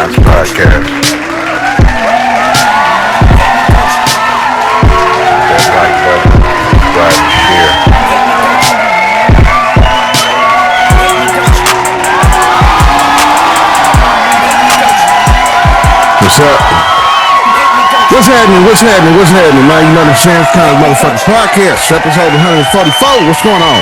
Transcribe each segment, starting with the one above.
Tsunamis podcast. That like button, subscribe and share. What's up? What's happening? Man, you know what I'm saying? It's kind of motherfucking podcast. Episode 144. What's going on?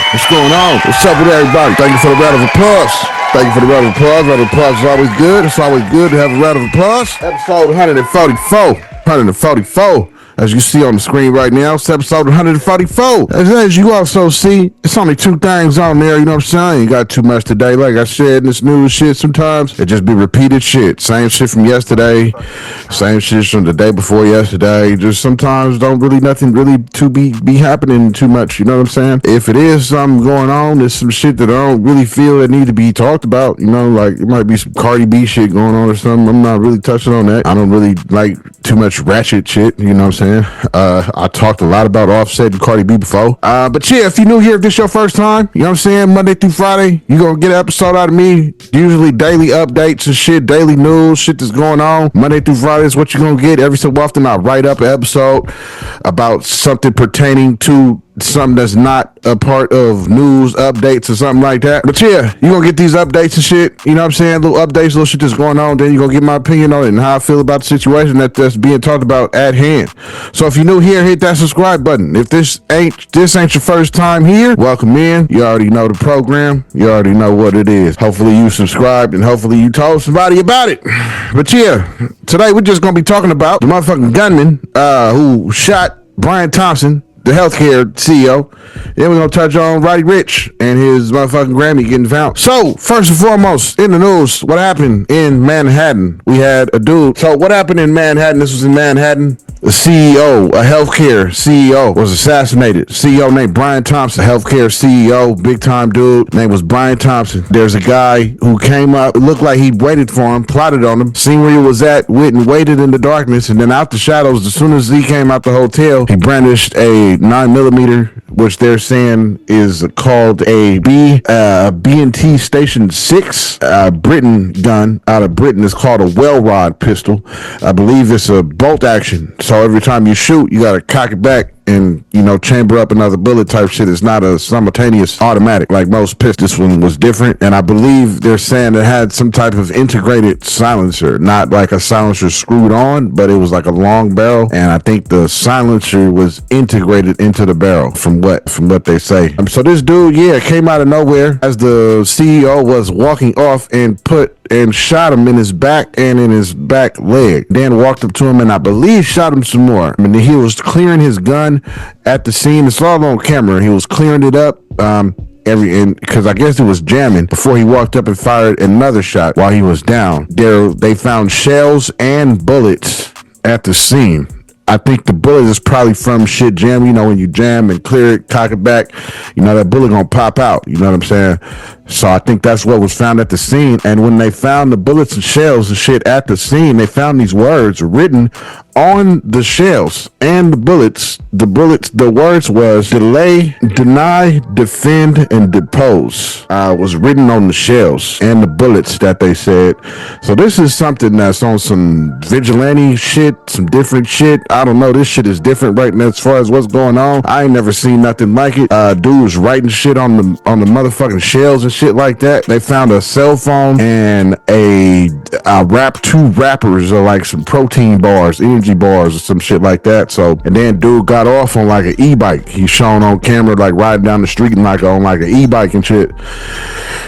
What's up with everybody? Thank you for the round of applause. Round of applause is always good. It's always good to have a round of applause. Episode 144. As you see on the screen right now, it's episode 144. As you also see, it's only two things on there, you know what I'm saying? Ain't got too much today. Like I said, in this news shit sometimes, it just be repeated shit. Same shit from yesterday, same shit from the day before yesterday. Just sometimes nothing really to be happening too much, you know what I'm saying? If it is something going on, there's some shit that I don't really feel that need to be talked about, you know, like it might be some Cardi B shit going on or something. I'm not really touching on that. I don't really like too much ratchet shit, you know what I'm saying? I talked a lot about Offset and Cardi B before. But yeah, if you're new here, if this your first time, you know what I'm saying, Monday through Friday, you're gonna get an episode out of me, usually daily updates and shit, daily news, shit that's going on. Monday through Friday is what you're gonna get. Every so often I write up an episode about something pertaining to something that's not a part of news updates or something like that. But yeah, you're gonna get these updates and shit, you know what I'm saying, little updates, little shit that's going on. Then you're gonna get my opinion on it and how I feel about the situation that's being talked about at hand. So if you're new here, hit that subscribe button. If this ain't your first time here, welcome in. You already know the program, you already know what it is. Hopefully you subscribed and hopefully you told somebody about it. But yeah, today we're just gonna be talking about the motherfucking gunman who shot Brian Thompson, the healthcare CEO. Then we're gonna touch on Roddy Ricch and his motherfucking Grammy getting found. So first and foremost, in the news, what happened in Manhattan? We had a dude. So what happened in Manhattan? This was in Manhattan. A CEO, a healthcare CEO, was assassinated. CEO named Brian Thompson, healthcare CEO, big time dude. Name was Brian Thompson. There's a guy who came up, it looked like he waited for him, plotted on him, seen where he was at, went and waited in the darkness, and then out the shadows, as soon as he came out the hotel, he brandished a 9mm, which they're saying is called a B&T Station 6 Britain gun out of Britain. It's called a well rod pistol. I believe it's a bolt action. So every time you shoot, you got to cock it back and, you know, chamber up another bullet type shit. It's not a simultaneous automatic like most pistols. This one was different. And I believe they're saying it had some type of integrated silencer, not like a silencer screwed on, but it was like a long barrel. And I think the silencer was integrated into the barrel from what they say. So this dude, came out of nowhere as the CEO was walking off and shot him in his back and in his back leg. Then walked up to him and I believe shot him some more. I mean, he was clearing his gun at the scene. It's all on camera. He was clearing it up because I guess it was jamming before he walked up and fired another shot while he was down. They found shells and bullets at the scene. I think the bullet is probably from shit jam. You know, when you jam and clear it, cock it back, you know, that bullet gonna pop out. You know what I'm saying? So I think that's what was found at the scene. And when they found the bullets and shells and shit at the scene, they found these words written on the shells and the bullets. The words was delay, deny, defend, and depose. Was written on the shells and the bullets that they said. So this is something that's on some vigilante shit, some different shit. I don't know. This shit is different right now as far as what's going on. I ain't never seen nothing like it. Dude was writing shit on the motherfucking shells and shit like that. They found a cell phone and two wrappers or like some protein bars, energy bars or some shit like that. So, and then dude got off on like an e-bike. He's shown on camera like riding down the street and like on like an e-bike and shit.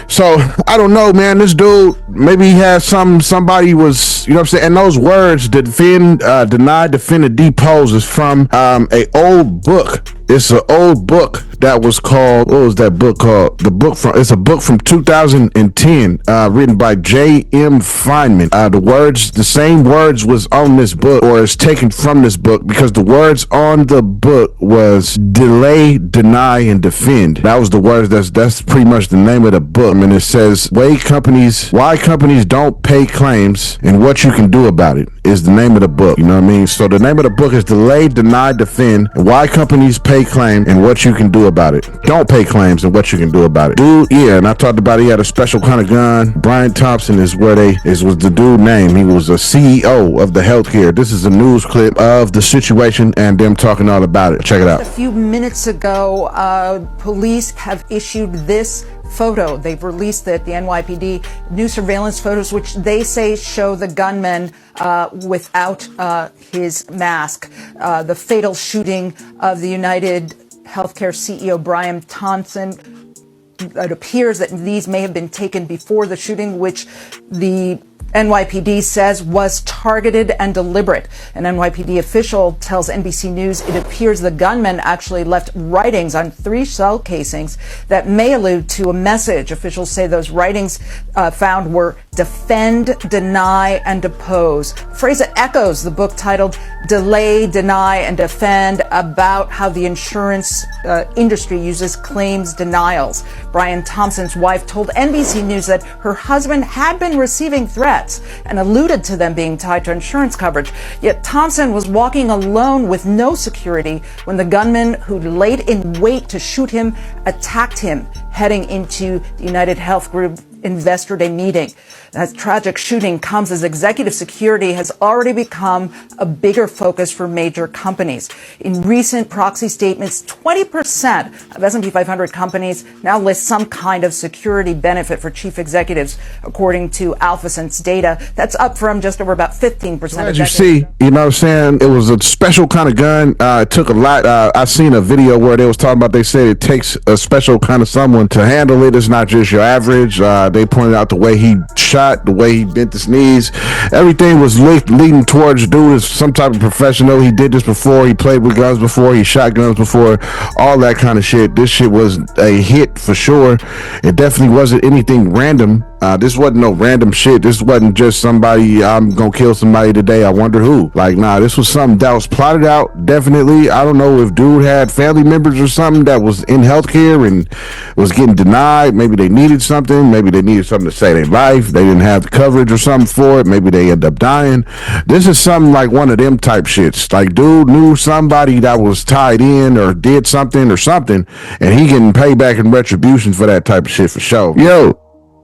So I don't know, man. This dude, maybe he had somebody was, you know what I'm saying? And those words, defend, deny, defend, and depose is from a old book. It's an old book that was called, what was that book called? It's a book from 2010, written by J.M. Feynman. The same words was on this book, or is taken from this book, because the words on the book was delay, deny, and defend. That was the words, that's pretty much the name of the book. I mean, it says, why companies companies don't pay claims and what you can do about it is the name of the book. You know what I mean? So the name of the book is Delay, Deny, Defend, Why Companies Pay Claim and What You Can Do About It. Don't pay claims and what you can do about it. Dude, yeah, and I talked about he had a special kind of gun. Brian Thompson is where was the dude name. He was a CEO of the healthcare. This is a news clip of the situation and them talking all about it. Check it out. A few minutes ago, police have issued this photo. They've released it, the NYPD new surveillance photos, which they say show the gunman without his mask. The fatal shooting of the United Healthcare CEO Brian Thompson. It appears that these may have been taken before the shooting, which the NYPD says was targeted and deliberate. An NYPD official tells NBC News it appears the gunman actually left writings on 3 shell casings that may allude to a message. Officials say those writings found were defend, deny, and depose. A phrase that echoes the book titled Delay, Deny, and Defend, about how the insurance industry uses claims denials. Brian Thompson's wife told NBC News that her husband had been receiving threats and alluded to them being tied to insurance coverage. Yet Thompson was walking alone with no security when the gunman who laid in wait to shoot him attacked him heading into the United Health Group Investor Day meeting. That tragic shooting comes as executive security has already become a bigger focus for major companies. In recent proxy statements, 20% of S&P 500 companies now list some kind of security benefit for chief executives, according to AlphaSense data. That's up from just over about 15%. As you see, you know what I'm saying? It was a special kind of gun. It took a lot. I seen a video where they was talking about, they said it takes a special kind of someone to handle it. It's not just your average. They pointed out the way he shot, the way he bent his knees. Everything was leading towards dude is some type of professional. He did this before. He played with guns before. He shot guns before. All that kind of shit. This shit was a hit for sure. It definitely wasn't anything random. This wasn't no random shit. This wasn't just somebody, I'm gonna kill somebody today, I wonder who. Like, nah, this was something that was plotted out, definitely. I don't know if dude had family members or something that was in healthcare and was getting denied. Maybe they needed something. Maybe they needed something to save their life. They didn't have the coverage or something for it. Maybe they end up dying. This is something like one of them type shits. Like, dude knew somebody that was tied in or did something or something, and he getting payback and retribution for that type of shit for sure. Yo,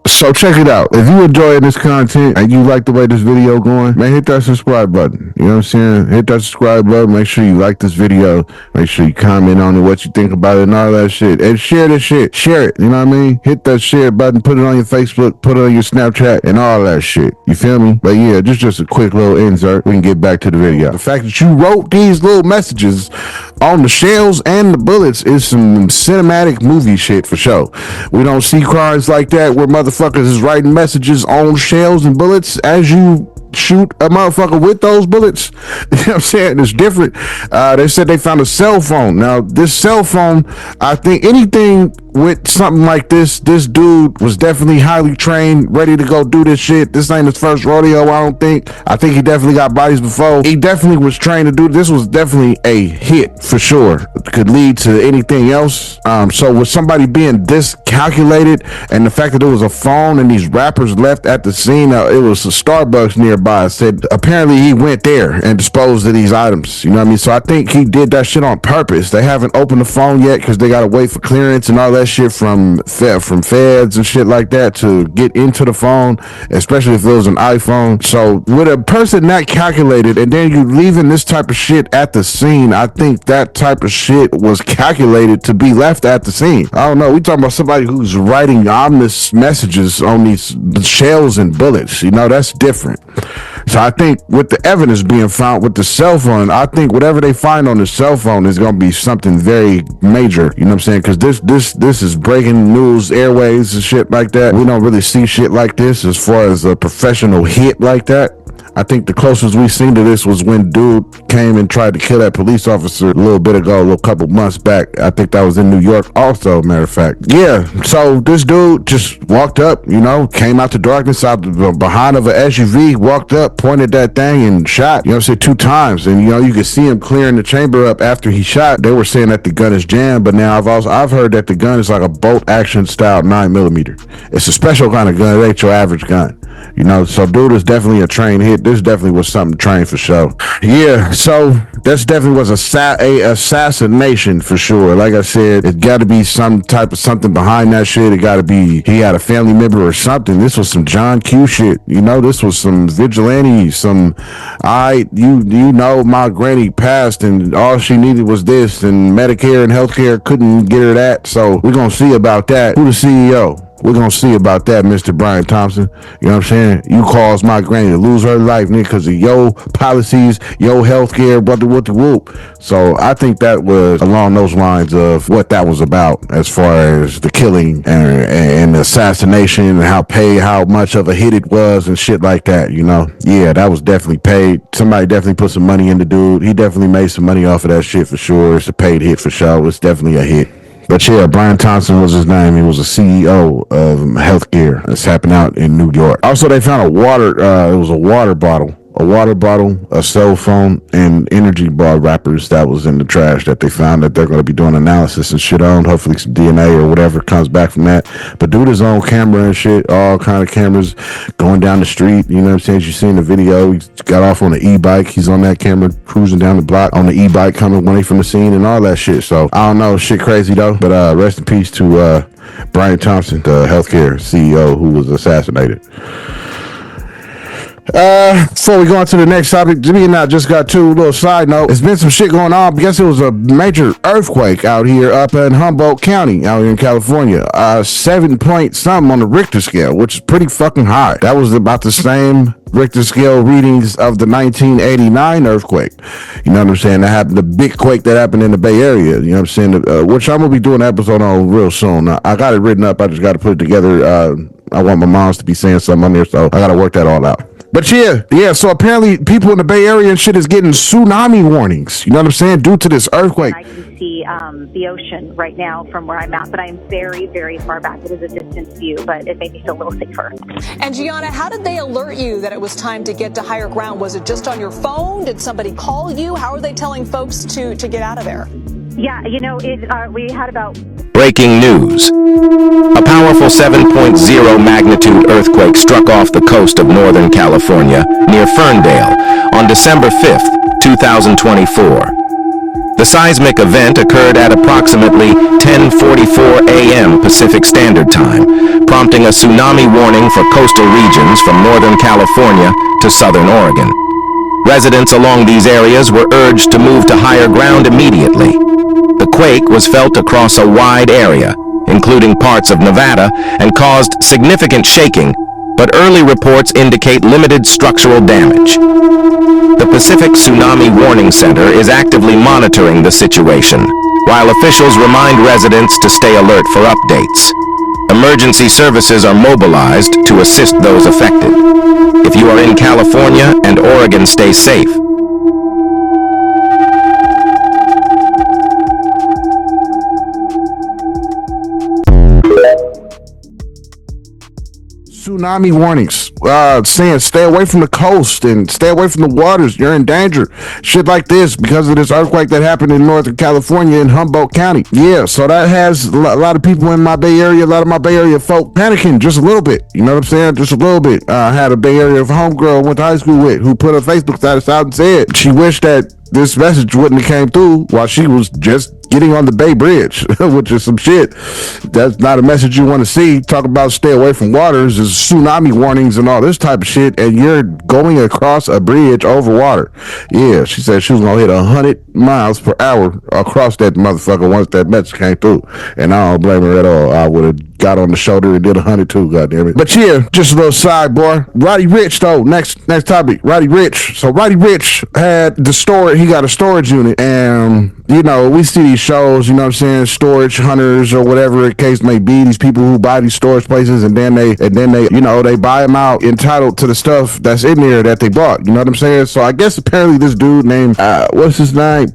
so check it out. If you enjoying this content and you like the way this video going, man, hit that subscribe button. You know what I'm saying? Hit that subscribe button. Make sure you like this video. Make sure you comment on it, what you think about it and all that shit. And share this shit. Share it. You know what I mean? Hit that share button. Put it on your Facebook. Put it on your Snapchat and all that shit. You feel me? But yeah, just a quick little insert. We can get back to the video. The fact that you wrote these little messages on the shells and the bullets is some cinematic movie shit for sure. We don't see crimes like that where motherfuckers is writing messages on shells and bullets as you shoot a motherfucker with those bullets. You know what I'm saying? It's different. They said they found a cell phone. Now, this cell phone, I think anything with something like this dude was definitely highly trained, ready to go do this shit. This ain't his first rodeo, I don't think. I think he definitely got bodies before. He definitely was trained to do this. Was definitely a hit for sure. It could lead to anything else. So with somebody being this calculated and the fact that there was a phone and these rappers left at the scene, it was a Starbucks nearby. Said apparently he went there and disposed of these items. You know what I mean? So I think he did that shit on purpose. They haven't opened the phone yet because they got to wait for clearance and all that shit from feds and shit like that to get into the phone, especially if it was an iPhone. So with a person that calculated and then you leaving this type of shit at the scene, I think that type of shit was calculated to be left at the scene. I don't know. We talking about somebody who's writing ominous messages on these shells and bullets. You know, that's different. So I think with the evidence being found with the cell phone, I think whatever they find on the cell phone is going to be something very major. You know what I'm saying? Because this is breaking news airways and shit like that. We don't really see shit like this as far as a professional hit like that. I think the closest we seen to this was when dude came and tried to kill that police officer a little bit ago, a little couple months back. I think that was in New York also, matter of fact. Yeah, so this dude just walked up, you know, came out the darkness out behind of an SUV, walked up, pointed that thing and shot, you know what I'm saying, 2 times. And, you know, you could see him clearing the chamber up after he shot. They were saying that the gun is jammed, but now I've heard that the gun is like a bolt action style 9mm. It's a special kind of gun. It ain't your average gun. You know, so dude is definitely a trained hit. This definitely was something trained for sure. Yeah, so this definitely was a assassination for sure. Like I said, it got to be some type of something behind that shit. It got to be he had a family member or something. This was some John Q shit. You know, this was some vigilante. You know, my granny passed and all she needed was this, and Medicare and healthcare couldn't get her that. So we're gonna see about that. Who the CEO? We're gonna see about that, Mr. Brian Thompson. You know what I'm saying? You caused my granny to lose her life, nigga, because of your policies, your healthcare, what the whoop. So I think that was along those lines of what that was about, as far as the killing and the assassination and how much of a hit it was and shit like that. You know? Yeah, that was definitely paid. Somebody definitely put some money in the dude. He definitely made some money off of that shit for sure. It's a paid hit for sure. It's definitely a hit. But yeah, Brian Thompson was his name. He was a CEO of healthcare. This happened out in New York. Also, they found it was a water bottle, a cell phone, and energy bar wrappers that was in the trash that they found that they're going to be doing analysis and shit on. Hopefully some DNA or whatever comes back from that. But dude, his own camera and shit, all kind of cameras going down the street. You know what I'm saying? You seen the video. He got off on an e-bike. He's on that camera cruising down the block on the e-bike coming away from the scene and all that shit. So I don't know, shit crazy though. But rest in peace to Brian Thompson, the healthcare CEO who was assassinated. Before we go on to the next topic, Jimmy and I just got two little side note. There's been some shit going on. I guess it was a major earthquake out here up in Humboldt County out here in California. 7 point something on the Richter scale, which is pretty fucking high. That was about the same Richter scale readings of the 1989 earthquake. You know what I'm saying? That happened, the big quake that happened in the Bay Area. You know what I'm saying? Which I'm gonna be doing an episode on real soon. I got it written up. I just got to put it together. I want my moms to be saying something on there, so I got to work that all out. But yeah, so apparently people in the Bay Area and shit is getting tsunami warnings. You know what I'm saying? Due to this earthquake. I can see the ocean right now from where I'm at, but I'm very, very far back. It is a distant view, but it made me feel a little safer. And Gianna, how did they alert you that it was time to get to higher ground? Was it just on your phone? Did somebody call you? How are they telling folks to get out of there? Yeah, you know, we had about... Breaking news. A powerful 7.0 magnitude earthquake struck off the coast of Northern California near Ferndale on December 5th, 2024. The seismic event occurred at approximately 10:44 a.m. Pacific Standard Time, prompting a tsunami warning for coastal regions from Northern California to Southern Oregon. Residents along these areas were urged to move to higher ground immediately. The quake was felt across a wide area, including parts of Nevada, and caused significant shaking, but early reports indicate limited structural damage. The Pacific Tsunami Warning Center is actively monitoring the situation, while officials remind residents to stay alert for updates. Emergency services are mobilized to assist those affected. If you are in California and Oregon, stay safe. Tsunami warnings, saying stay away from the coast and stay away from the waters. You're in danger. Shit like this because of this earthquake that happened in Northern California in Humboldt County. Yeah, so that has a lot of people in my Bay Area, a lot of my Bay Area folk panicking just a little bit. You know what I'm saying? Just a little bit. I had a Bay Area homegirl I went to high school with who put her Facebook status out and said she wished that this message wouldn't have came through while she was just getting on the Bay Bridge, which is some shit. That's not a message you want to see. Talk about stay away from waters, there's tsunami warnings and all this type of shit, and you're going across a bridge over water. Yeah, she said she was gonna hit 100 miles per hour across that motherfucker once that message came through, and I don't blame her at all. I would have got on the shoulder and did 100 too, goddammit. But yeah, just a little sidebar. Roddy Ricch though, next topic. Roddy Ricch. So Roddy Ricch had the storage. He got a storage unit, and you know we see these shows. You know what I'm saying? Storage hunters or whatever the case may be. These people who buy these storage places, and then they you know they buy them out entitled to the stuff that's in there that they bought. You know what I'm saying? So I guess apparently this dude named what's his name?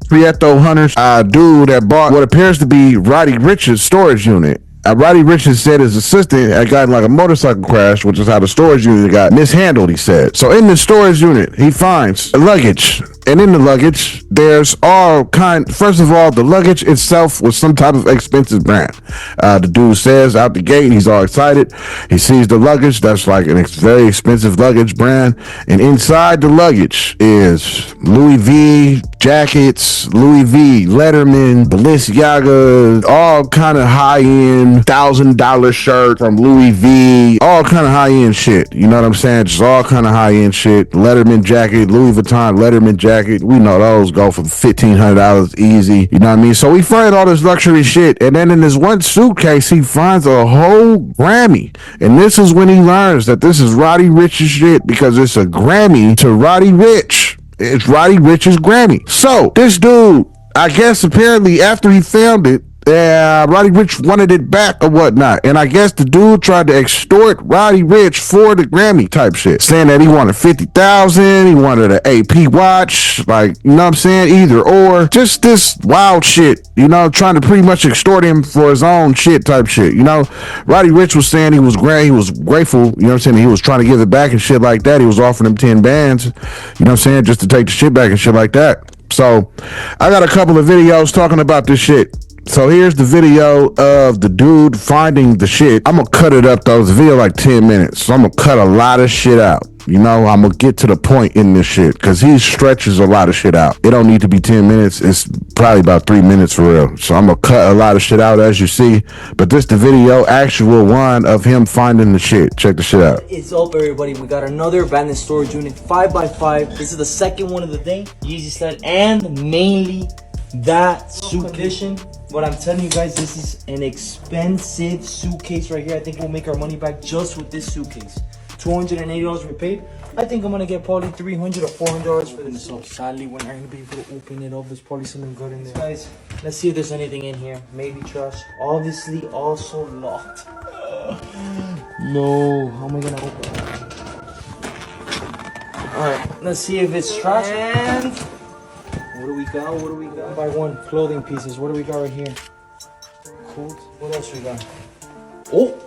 Prieto Hunters, dude that bought what appears to be Roddy Ricch's storage unit. Roddy Ricch said his assistant had gotten like a motorcycle crash, which is how the storage unit got mishandled, he said. So in the storage unit, he finds luggage And in the luggage, there's all kind. First of all, the luggage itself was some type of expensive brand. The dude says out the gate, he's all excited. He sees the luggage. That's like a very expensive luggage brand. And inside the luggage is Louis V jackets, Louis V Letterman, Balenciaga, all kind of high-end $1,000 shirt from Louis V, all kind of high-end shit. You know what I'm saying? Just all kind of high-end shit. Letterman jacket, Louis Vuitton Letterman jacket. We know those go for $1,500 easy. You know what I mean? So he finds all this luxury shit, and then in this one suitcase, he finds a whole Grammy. And this is when he learns that this is Roddy Ricch's shit, because it's a Grammy to Roddy Ricch. It's Roddy Ricch's Grammy. So this dude, I guess apparently after he found it, Roddy Ricch wanted it back or whatnot. And I guess the dude tried to extort Roddy Ricch for the Grammy type shit, saying that he wanted $50,000, he wanted an AP watch, like, you know what I'm saying? Either or. Just this wild shit, you know, trying to pretty much extort him for his own shit type shit. You know, Roddy Ricch was saying he was grateful, you know what I'm saying? He was trying to give it back and shit like that. He was offering him 10 bands, you know what I'm saying, just to take the shit back and shit like that. So I got a couple of videos talking about this shit. So here's the video of the dude finding the shit. I'm gonna cut it up though. It's a video like 10 minutes. So I'm gonna cut a lot of shit out. You know, I'm gonna get to the point in this shit, because he stretches a lot of shit out. It don't need to be 10 minutes. It's probably about 3 minutes for real. So I'm gonna cut a lot of shit out, as you see. But this the video, actual one of him finding the shit. Check the shit out. It's up, everybody. We got another abandoned storage unit, 5x5. This is the second one of the day. Yeezy sled, and mainly that suitcase. But I'm telling you guys, this is an expensive suitcase right here. I think we'll make our money back just with this suitcase. $280 we paid. I think I'm gonna get probably $300 or $400 for this. So sadly, we're not gonna be able to open it up. There's probably something good in there. Guys, let's see if there's anything in here. Maybe trash. Obviously, also locked. No, how am I gonna open it? All right, let's see if it's trash. And what do we got? What do we got? By one, clothing pieces. What do we got right here? Cool. What else we got? Oh,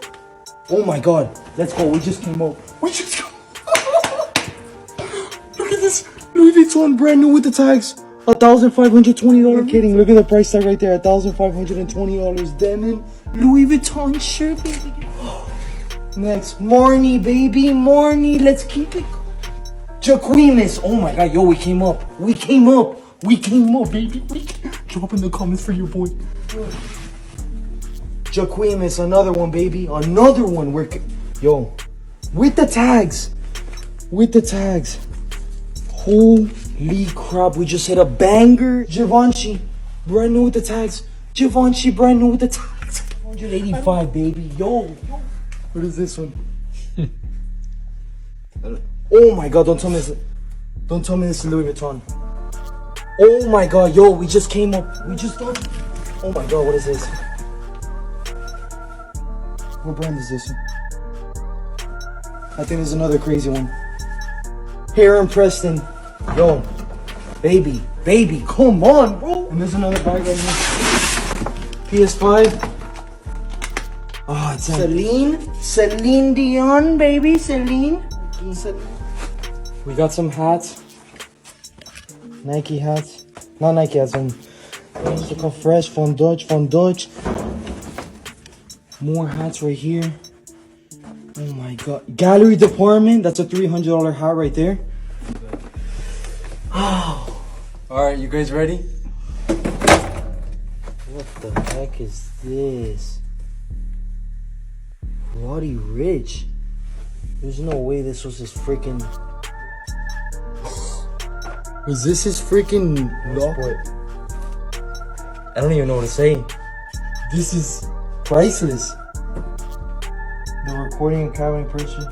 oh my God! Let's go. We just came up. We just. Look at this Louis Vuitton, brand new with the tags. $1,520. You're kidding? Look at the price tag right there. $1,520. Denim Louis Vuitton shirt, baby. Next, Marnie, baby, Marnie. Let's keep it. Jacquemus. Oh my God, yo, we came up. We came up. We came up, baby. Drop in the comments for your boy. Jacquemus, another one, baby. Another one. Yo, with the tags. With the tags. Holy crap, we just hit a banger. Givenchy, brand new with the tags. Givenchy, brand new with the tags. 185, baby. Yo. What is this one? Oh my God, don't tell me this. Don't tell me this is Louis Vuitton. Oh my God, yo, we just came up. We just got. Oh my God, what is this? What brand is this? I think there's another crazy one. Here in Preston. Yo, baby, come on, bro. And there's another bag right here. PS5. Oh, it's Celine Dion, baby, Celine. We got some hats. Nike hats. Not Nike hats, look how fresh. Von Dutch. More hats right here. Oh my God. Gallery department. That's a $300 hat right there. Oh. Alright, you guys ready? What the heck is this? Roddy Ricch. There's no way this was his freaking. Was this his freaking lock? I don't even know what to say. This is priceless. The recording and cabin person.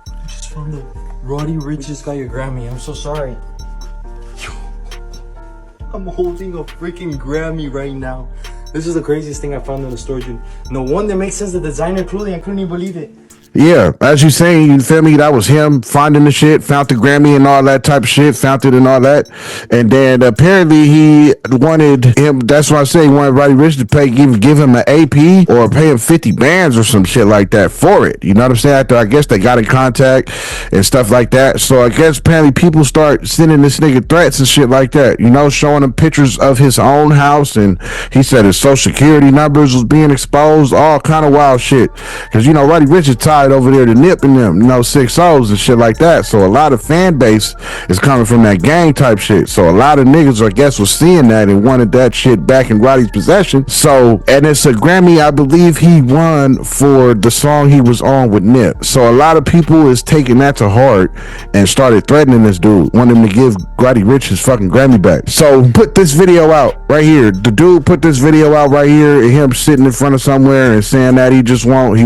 I just found the Roddy Ricch just got your Grammy. I'm so sorry. I'm holding a freaking Grammy right now. This is the craziest thing I found in the storage unit. No one that makes sense. The designer clothing, I couldn't even believe it. Yeah, as you saying, you feel me? That was him finding the shit, found the Grammy and all that type of shit, found it and all that. And then apparently he wanted him, that's why I say he wanted Roddy Ricch to give him an AP or pay him 50 bands or some shit like that for it. You know what I'm saying? After I guess they got in contact and stuff like that. So I guess apparently people start sending this nigga threats and shit like that, you know, showing him pictures of his own house. And he said his social security numbers was being exposed, all kind of wild shit. Cause you know, Roddy Ricch is tied over there to Nip and them, you know, 6-0s and shit like that. So a lot of fan base is coming from that gang type shit. So a lot of niggas, I guess, was seeing that and wanted that shit back in Roddy's possession. So, and it's a Grammy, I believe he won for the song he was on with Nip. So a lot of people is taking that to heart and started threatening this dude, wanting him to give Roddy Ricch his fucking Grammy back. So put this video out right here. The dude put this video out right here, and him sitting in front of somewhere and saying that he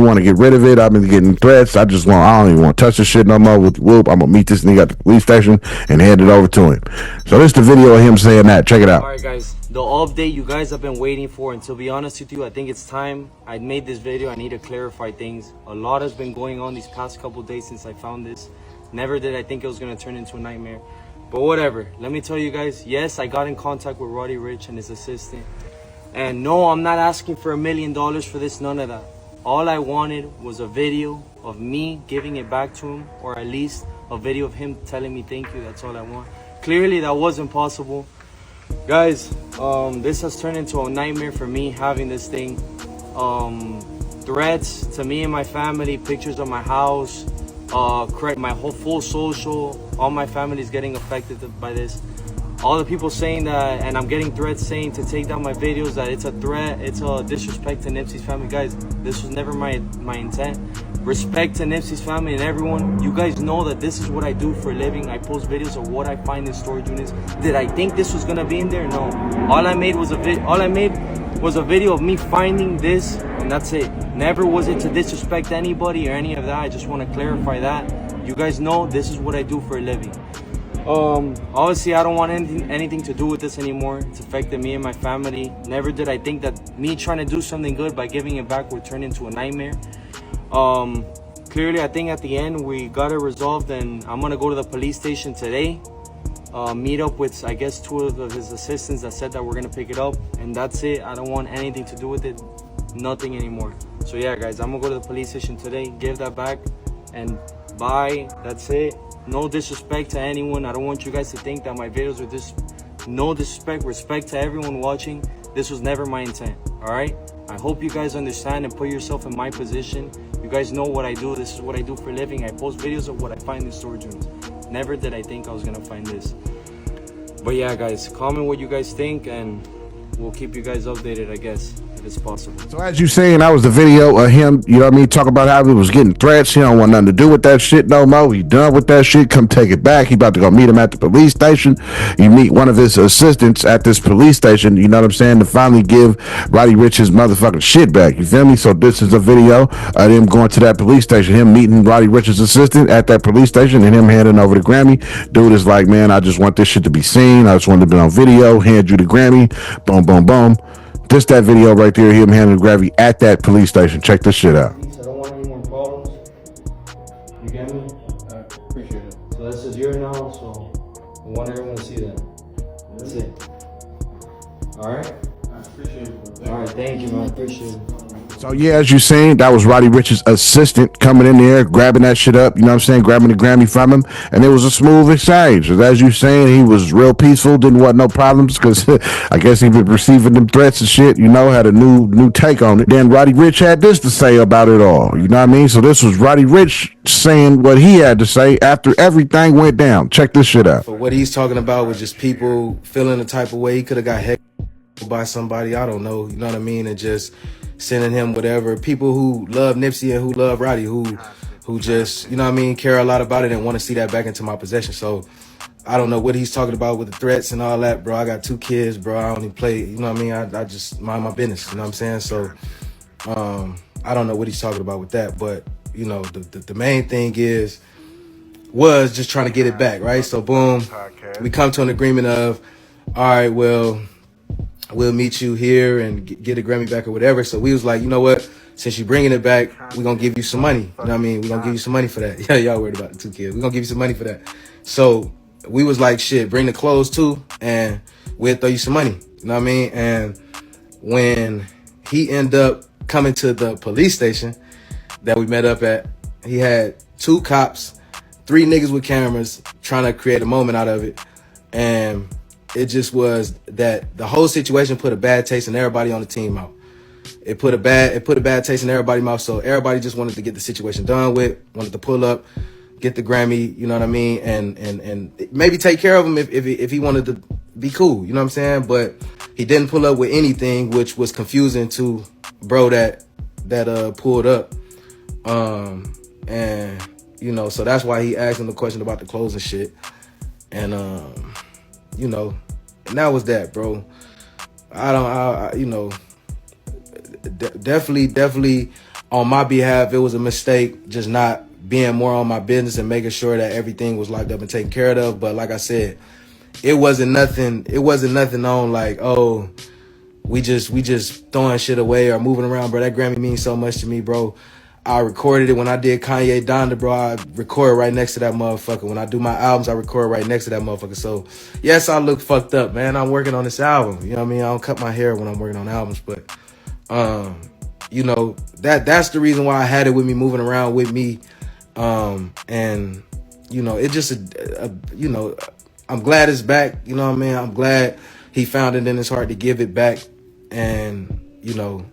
want to get rid of it. I've been getting threats. I don't even want to touch this shit no more with Whoop. I'm gonna meet this nigga at the police station and hand it over to him. So this is the video of him saying that. Check it out. All right, guys, the update you guys have been waiting for, and to be honest with you, I think it's time. I made this video. I need to clarify things. A lot has been going on these past couple days since I found this. Never did I think it was gonna turn into a nightmare, but whatever. Let me tell you guys, yes, I got in contact with Roddy Ricch and his assistant, and no, I'm not asking for $1 million for this, none of that. All I wanted was a video of me giving it back to him, or at least a video of him telling me thank you. That's all I want. Clearly that wasn't possible, guys. This has turned into a nightmare for me, having this thing. Threats to me and my family, pictures of my house, correct my whole full social. All my family is getting affected by this. All the people saying that, and I'm getting threats saying to take down my videos, that it's a threat, it's a disrespect to Nipsey's family. Guys, this was never my intent. Respect to Nipsey's family and everyone. You guys know that this is what I do for a living. I post videos of what I find in storage units. Did I think this was gonna be in there? No. All I made was a video of me finding this, and that's it. Never was it to disrespect anybody or any of that. I just want to clarify that. You guys know this is what I do for a living. Obviously I don't want anything to do with this anymore. It's affected me and my family. Never did I think that me trying to do something good by giving it back would turn into a nightmare. Clearly I think at the end we got it resolved, and I'm gonna go to the police station today, meet up with, I guess, 2 of his assistants that said that we're gonna pick it up, and that's it. I don't want anything to do with it, nothing anymore. So yeah, guys, I'm gonna go to the police station today, give that back, and bye. That's it. No disrespect to anyone. I don't want you guys to think that my videos are no disrespect. Respect to everyone watching. This was never my intent. All right, I hope you guys understand and put yourself in my position. You guys know what I do. This is what I do for a living. I post videos of what I find in storage rooms. Never did I think I was gonna find this. But yeah, guys, comment what you guys think, and we'll keep you guys updated, I guess, if it's possible. So as you saying, that was the video of him, you know what I mean, talk about how he was getting threats. He don't want nothing to do with that shit no more. He done with that shit. Come take it back. He about to go meet him at the police station. You meet one of his assistants at this police station, you know what I'm saying, to finally give Roddy Ricch his motherfucking shit back. You feel me? So this is a video of him going to that police station, him meeting Roddy Ricch's assistant at that police station, and him handing over the Grammy. Dude is like, man, I just want this shit to be seen. I just want it to be on video. Hand you the Grammy. Boom, boom, boom. This that video right there, him handing the Grammy at that police station. Check this shit out. I don't want any more problems. You get me? I appreciate it. So this is yours now, so I want everyone to see that. That's it. Alright? I appreciate it. Alright, thank you, man. I appreciate it. So yeah, as you seen, that was Roddy Ricch's assistant coming in there, grabbing that shit up, you know what I'm saying, grabbing the Grammy from him, and it was a smooth exchange. As you saying, he was real peaceful, didn't want no problems, because I guess he been receiving them threats and shit, you know, had a new take on it. Then Roddy Ricch had this to say about it all, you know what I mean? So this was Roddy Ricch saying what he had to say after everything went down. Check this shit out. But what he's talking about was just people feeling the type of way. He could have got heckled by somebody, I don't know, you know what I mean, and just sending him whatever. People who love Nipsey and who love Roddy, who just, you know what I mean, care a lot about it and want to see that back into my possession. So I don't know what he's talking about with the threats and all that, bro. I got 2 kids, bro. I don't even play, you know what I mean? I just mind my business, you know what I'm saying? So I don't know what he's talking about with that, but you know, the main thing was just trying to get it back, right? So boom, we come to an agreement of, all right, well, we'll meet you here and get a Grammy back or whatever. So we was like, you know what? since you bringing it back, we're gonna give you some money. You know what I mean? We're gonna give you some money for that. Yeah, y'all worried about the 2 kids. We're gonna give you some money for that. So we was like, shit, bring the clothes too, and we'll throw you some money. You know what I mean? And when he ended up coming to the police station that we met up at, he had 2 cops, 3 niggas with cameras trying to create a moment out of it. And it just was that the whole situation put a bad taste in everybody on the team mouth. It put a bad taste in everybody's mouth. So everybody just wanted to get the situation done with, wanted to pull up, get the Grammy, you know what I mean? And maybe take care of him if he wanted to be cool, you know what I'm saying? But he didn't pull up with anything, which was confusing to bro that pulled up. And, you know, so that's why he asked him the question about the clothes and shit. And, you know, and that was that, bro. You know, definitely on my behalf, it was a mistake just not being more on my business and making sure that everything was locked up and taken care of. But like I said, it wasn't nothing on like, oh, we just throwing shit away or moving around, bro. That Grammy means so much to me, bro. I recorded it when I did Kanye Donda, bro. I record right next to that motherfucker. When I do my albums, I record right next to that motherfucker. So, yes, I look fucked up, man. I'm working on this album. You know what I mean? I don't cut my hair when I'm working on albums, but, you know, that's the reason why I had it with me, moving around with me. And, you know, it just, you know, I'm glad it's back. You know what I mean? I'm glad he found it in his heart to give it back and, you know,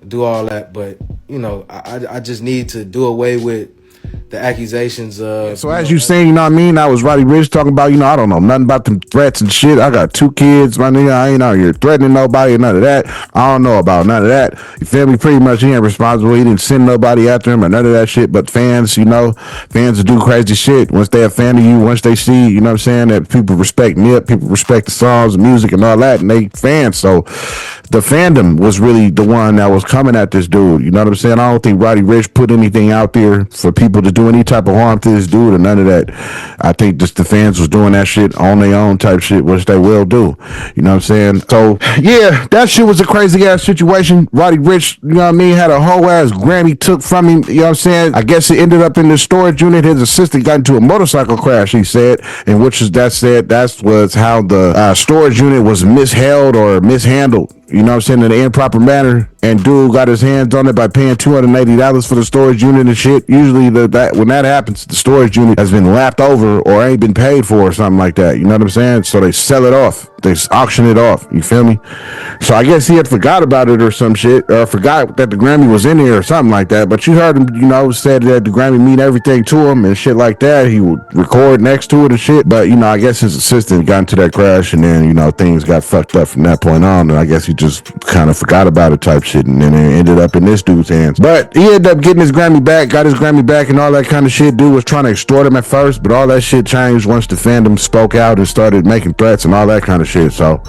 do all that. But, you know, I just need to do away with the accusations of... So as you saying, you know what I mean? I was Roddy Ricch talking about, you know, I don't know nothing about them threats and shit. I got 2 kids, my nigga. I ain't out here threatening nobody or none of that. I don't know about none of that. You feel me? Pretty much he ain't responsible. He didn't send nobody after him or none of that shit. But fans, you know, fans will do crazy shit. Once they're a fan of you, once they see, you know what I'm saying, that people respect Nip, people respect the songs, the music and all that, and they fans. So the fandom was really the one that was coming at this dude. You know what I'm saying? I don't think Roddy Ricch put anything out there for people to do any type of harm to this dude or none of that. I think just the fans was doing that shit on their own type shit, which they will do. You know what I'm saying? So, yeah, that shit was a crazy ass situation. Roddy Ricch, you know what I mean, had a whole ass Grammy took from him. You know what I'm saying? I guess it ended up in the storage unit. His assistant got into a motorcycle crash, he said, and which is that was how the storage unit was misheld or mishandled. You know what I'm saying, in an improper manner, and dude got his hands on it by paying $280 for the storage unit and shit. Usually when that happens, the storage unit has been lapped over or ain't been paid for or something like that. You know what I'm saying? So they sell it off. They auction it off. You feel me? So I guess he had forgot about it or some shit, or forgot that the Grammy was in there or something like that. But you heard him, you know, said that the Grammy mean everything to him and shit like that. He would record next to it and shit. But, you know, I guess his assistant got into that crash and then, you know, things got fucked up from that point on. And I guess he just kind of forgot about it type shit. And then it ended up in this dude's hands. But he ended up getting his Grammy back, got his Grammy back and all that kind of shit. Dude was trying to extort him at first, but all that shit changed once the fandom spoke out and started making threats and all that kind of shit. So,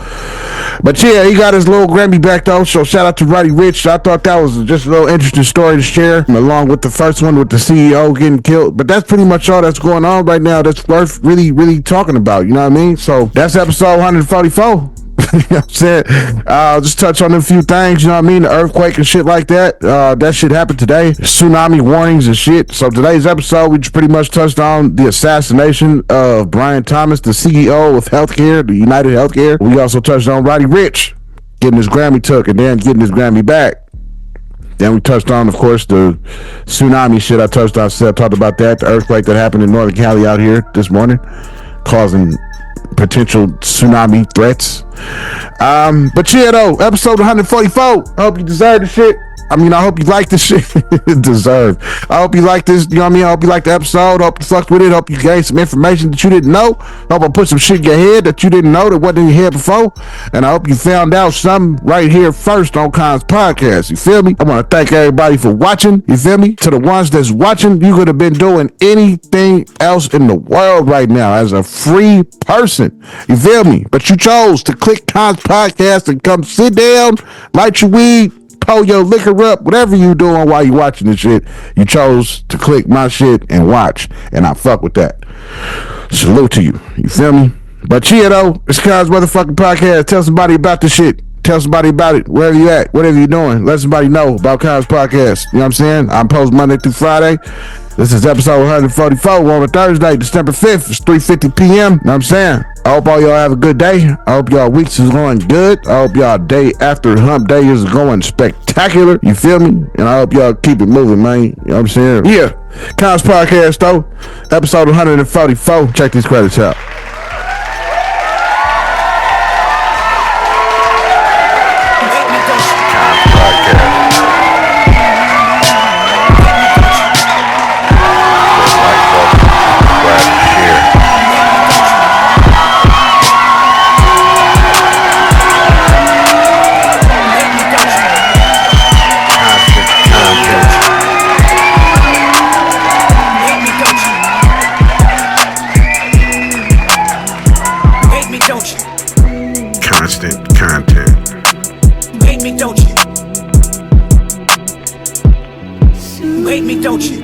but yeah, he got his little Grammy back though. So shout out to Roddy Ricch. I thought that was just a little interesting story to share, along with the first one with the CEO getting killed. But that's pretty much all that's going on right now that's worth really talking about. You know what I mean? So that's episode 144. You know what I'm saying? I'll just touch on a few things, you know what I mean? The earthquake and shit like that. That shit happened today. Tsunami warnings and shit. So today's episode, we just pretty much touched on the assassination of Brian Thomas, the CEO of healthcare, the United Healthcare. We also touched on Roddy Ricch getting his Grammy took and then getting his Grammy back. Then we touched on, of course, the tsunami shit. I talked about that. The earthquake that happened in Northern Cali out here this morning, causing potential tsunami threats. But yeah, though, episode 144. I hope you deserve the shit. I mean, I hope you like this shit. Deserve. I hope you like this. You know what I mean? I hope you like the episode. I hope you fucked with it. I hope you gained some information that you didn't know. I hope I put some shit in your head that you didn't know that wasn't in your head before. And I hope you found out something right here first on Kons Podcast. You feel me? I want to thank everybody for watching. You feel me? To the ones that's watching, you could have been doing anything else in the world right now as a free person. You feel me? But you chose to click Kons Podcast and come sit down, light your weed, pull your liquor up, whatever you doing while you watching this shit. You chose to click my shit and watch, and I fuck with that. Salute to you. You feel me? But yeah, though, it's Kons motherfucking podcast. Tell somebody about this shit. Tell somebody about it, wherever you at, whatever you're doing. Let somebody know about Kons Podcast. You know what I'm saying? I'm post Monday through Friday. This is episode 144. We're on a Thursday, December 5th. It's 3:50 p.m. You know what I'm saying? I hope all y'all have a good day. I hope y'all weeks is going good. I hope y'all day after hump day is going spectacular. You feel me? And I hope y'all keep it moving, man. You know what I'm saying? Yeah. Kons Podcast, though. Episode 144. Check these credits out. Constant content. Hate me, don't you? Hate me, don't you?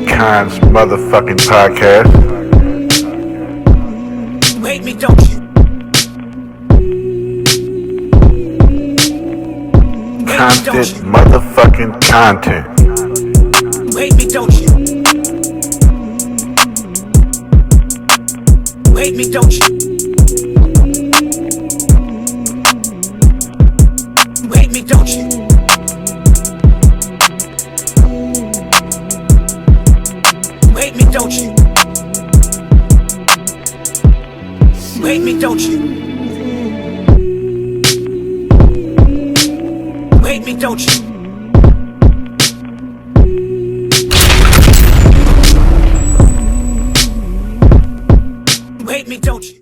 Kons motherfucking podcast. Hate me, don't you? Constant motherfucking content. Hate me, don't you? Hate me, don't you? Hate me, don't you? Hate me, don't you? Hate me, don't you? Hate me, don't you? Hate me, don't you?